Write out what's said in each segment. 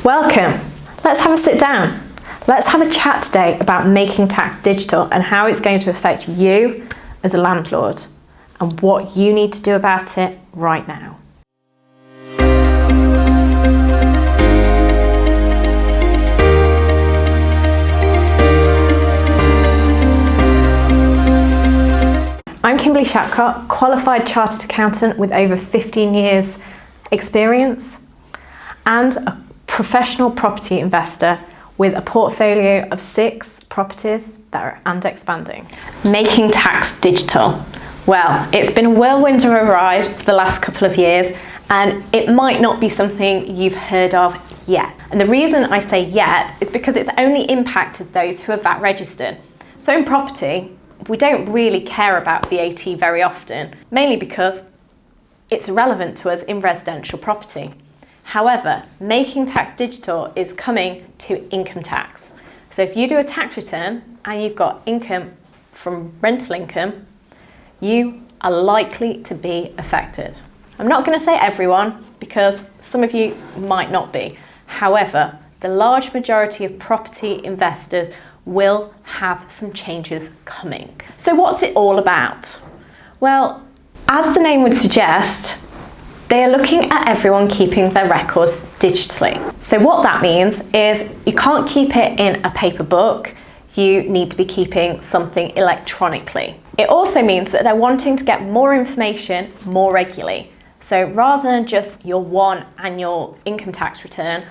Welcome. Let's have a sit down. Let's have a chat today about making tax digital and how it's going to affect you as a landlord and what you need to do about it right now. I'm Kimberly Shapcott, qualified chartered accountant with over 15 years experience and a professional property investor with a portfolio of 6 properties that are and expanding. Making tax digital. Well, it's been a whirlwind of a ride for the last couple of years and it might not be something you've heard of yet. And the reason I say yet is because it's only impacted those who are VAT registered. So in property, we don't really care about VAT very often, mainly because it's irrelevant to us in residential property. However, making tax digital is coming to income tax. So if you do a tax return and you've got income from rental income, you are likely to be affected. I'm not going to say everyone because some of you might not be. However, the large majority of property investors will have some changes coming. So what's it all about? Well, as the name would suggest, they are looking at everyone keeping their records digitally. So what that means is you can't keep it in a paper book, you need to be keeping something electronically. It also means that they're wanting to get more information more regularly. So rather than just your one annual income tax return,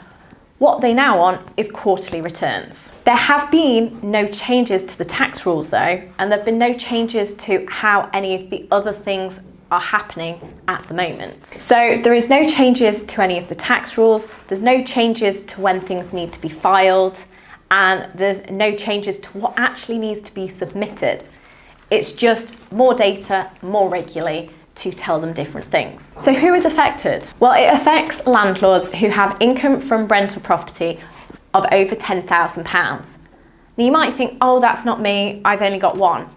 what they now want is quarterly returns. There have been no changes to the tax rules though, and there have been no changes to how any of the other things are happening at the moment. So there is no changes to any of the tax rules, there's no changes to when things need to be filed, and there's no changes to what actually needs to be submitted. It's just more data, more regularly, to tell them different things. So who is affected? Well, it affects landlords who have income from rental property of over £10,000. Now you might think, oh, that's not me, I've only got one.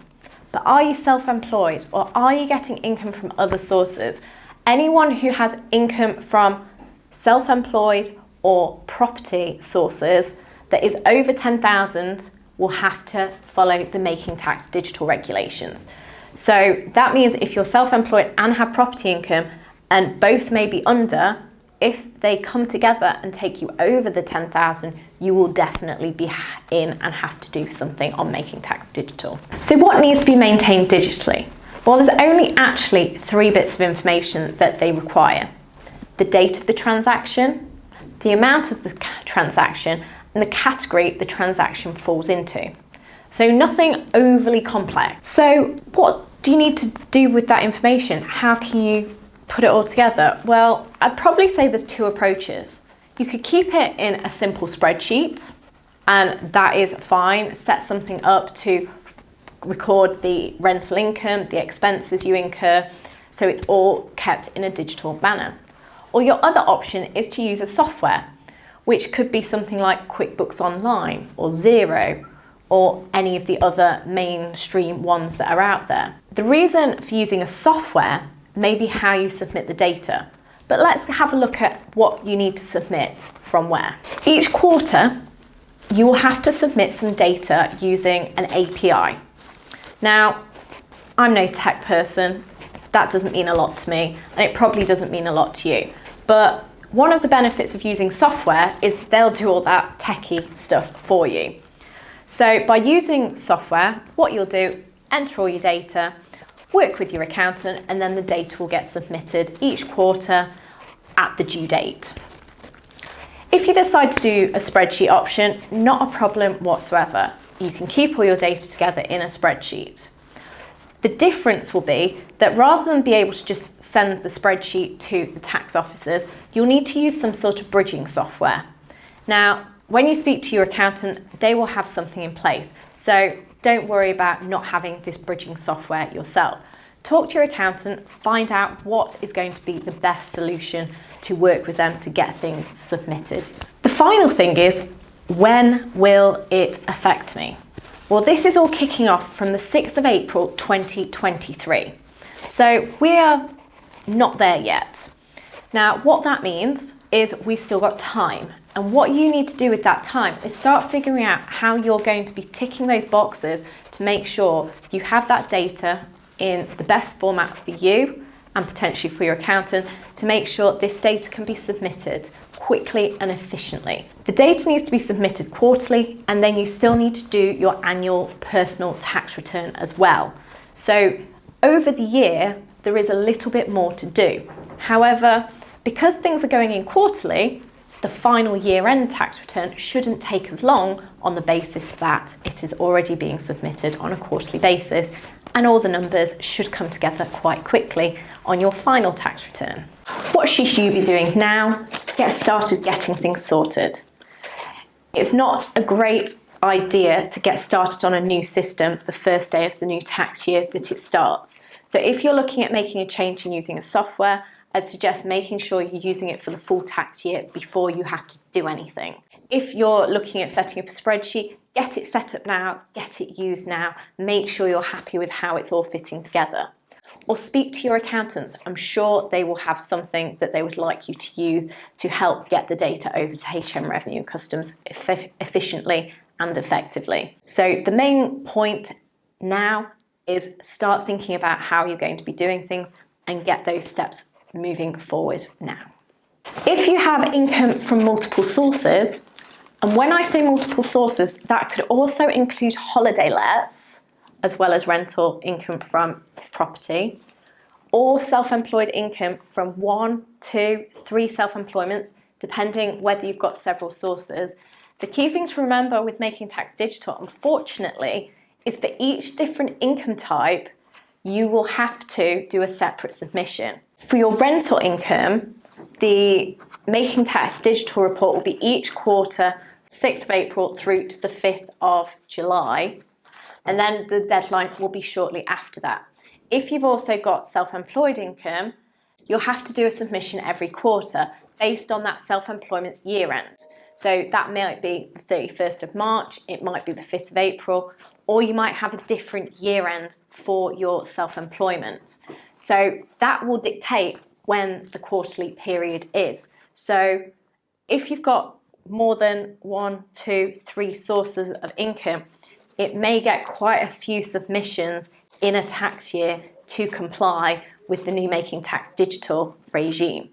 But are you self-employed or are you getting income from other sources? Anyone who has income from self-employed or property sources that is over 10,000 will have to follow the making tax digital regulations. So that means if you're self-employed and have property income and both may be under, if they come together and take you over the 10,000, you will definitely be in and have to do something on making tax digital. So what needs to be maintained digitally? Well, there's only actually 3 bits of information that they require. The date of the transaction, the amount of the transaction, and the category the transaction falls into. So nothing overly complex. So what do you need to do with that information? How can you put it all together? Well, I'd probably say there's 2 approaches. You could keep it in a simple spreadsheet, and that is fine. Set something up to record the rental income, the expenses you incur, so it's all kept in a digital manner. Or your other option is to use a software, which could be something like QuickBooks Online or Xero, or any of the other mainstream ones that are out there. The reason for using a software may be how you submit the data, but let's have a look at what you need to submit from where. Each quarter, you will have to submit some data using an API. Now, I'm no tech person, that doesn't mean a lot to me, and it probably doesn't mean a lot to you, but one of the benefits of using software is they'll do all that techie stuff for you. So by using software, what you'll do, enter all your data, work with your accountant, and then the data will get submitted each quarter at the due date. If you decide to do a spreadsheet option, not a problem whatsoever. You can keep all your data together in a spreadsheet. The difference will be that rather than be able to just send the spreadsheet to the tax officers, you'll need to use some sort of bridging software. Now, when you speak to your accountant, they will have something in place. So don't worry about not having this bridging software yourself. Talk to your accountant, find out what is going to be the best solution to work with them to get things submitted. The final thing is, when will it affect me? Well, this is all kicking off from the 6th of April 2023. So we are not there yet. Now, what that means is we've still got time. And what you need to do with that time is start figuring out how you're going to be ticking those boxes to make sure you have that data in the best format for you and potentially for your accountant, to make sure this data can be submitted quickly and efficiently. The data needs to be submitted quarterly, and then you still need to do your annual personal tax return as well. So over the year, there is a little bit more to do. However, because things are going in quarterly, the final year-end tax return shouldn't take as long on the basis that it is already being submitted on a quarterly basis, and all the numbers should come together quite quickly on your final tax return. What should you be doing now? Get started getting things sorted. It's not a great idea to get started on a new system the first day of the new tax year that it starts. So if you're looking at making a change and using a software, I'd suggest making sure you're using it for the full tax year before you have to do anything. If you're looking at setting up a spreadsheet, get it set up now, get it used now, make sure you're happy with how it's all fitting together. Or speak to your accountants. I'm sure they will have something that they would like you to use to help get the data over to HM Revenue and Customs efficiently and effectively. So the main point now is start thinking about how you're going to be doing things and get those steps moving forward now. If you have income from multiple sources, and when I say multiple sources, that could also include holiday lets, as well as rental income from property, or self-employed income from 1, 2, 3 self-employments, depending whether you've got several sources. The key thing to remember with Making Tax Digital, unfortunately, is for each different income type, you will have to do a separate submission. For your rental income, the Making Tax Digital report will be each quarter, 6th of April through to the 5th of July, and then the deadline will be shortly after that. If you've also got self-employed income, you'll have to do a submission every quarter based on that self-employment's year end. So that might be the 31st of March, it might be the 5th of April, or you might have a different year end for your self-employment. So that will dictate when the quarterly period is. So if you've got more than 1, 2, 3 sources of income, it may get quite a few submissions in a tax year to comply with the new Making Tax Digital regime.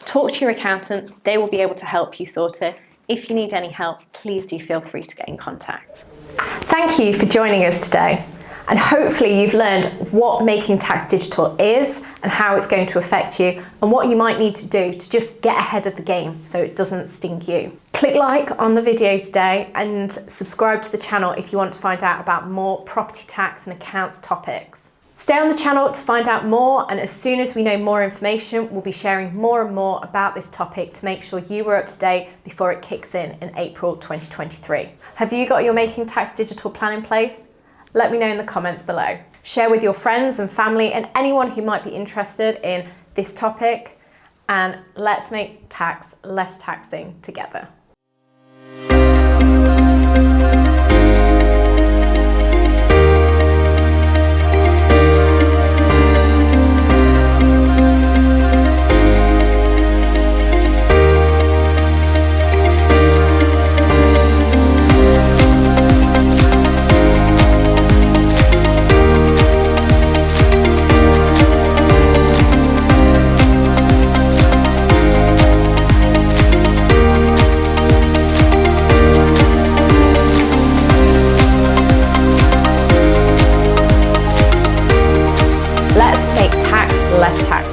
Talk to your accountant, they will be able to help you sort it. If you need any help, please do feel free to get in contact. Thank you for joining us today, and hopefully you've learned what Making Tax Digital is and how it's going to affect you, and what you might need to do to just get ahead of the game so it doesn't sting you. Click like on the video today and subscribe to the channel if you want to find out about more property tax and accounts topics. Stay on the channel to find out more, and as soon as we know more information, we'll be sharing more and more about this topic to make sure you are up to date before it kicks in April 2023. Have you got your Making Tax Digital plan in place? Let me know in the comments below. Share with your friends and family and anyone who might be interested in this topic, and let's make tax less taxing together. Let's make tax less taxing.